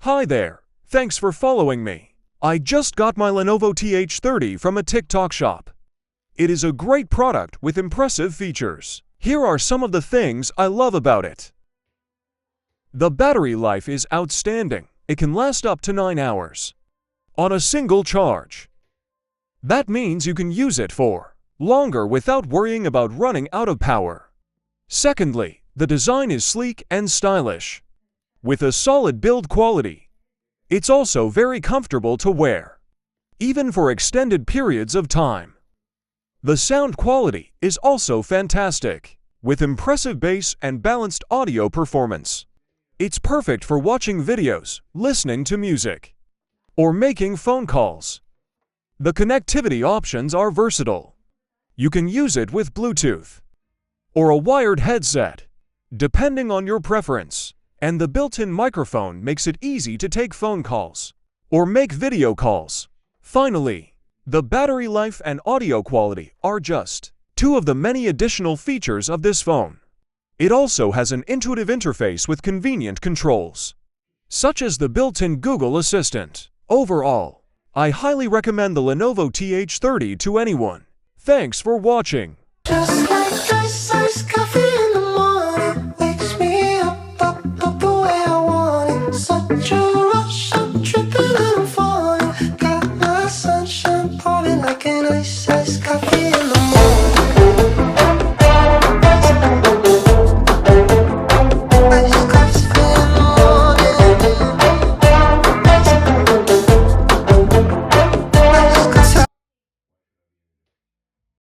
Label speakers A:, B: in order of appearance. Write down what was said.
A: Hi there, thanks for following me. I just got my Lenovo TH30 from a TikTok shop. It is a great product with impressive features. Here are some of the things I love about it. The battery life is outstanding. It can last up to 9 hours on a single charge. That means you can use it for longer without worrying about running out of power. Secondly, the design is sleek and stylish, with a solid build quality. It's also very comfortable to wear, even for extended periods of time. The sound quality is also fantastic, with impressive bass and balanced audio performance. It's perfect for watching videos, listening to music, or making phone calls. The connectivity options are versatile. You can use it with Bluetooth or a wired headset, depending on your preference. And the built-in microphone makes it easy to take phone calls or make video calls. Finally, the battery life and audio quality are just two of the many additional features of this phone. It also has an intuitive interface with convenient controls, such as the built-in Google Assistant. Overall, I highly recommend the Lenovo TH30 to anyone. Thanks for watching.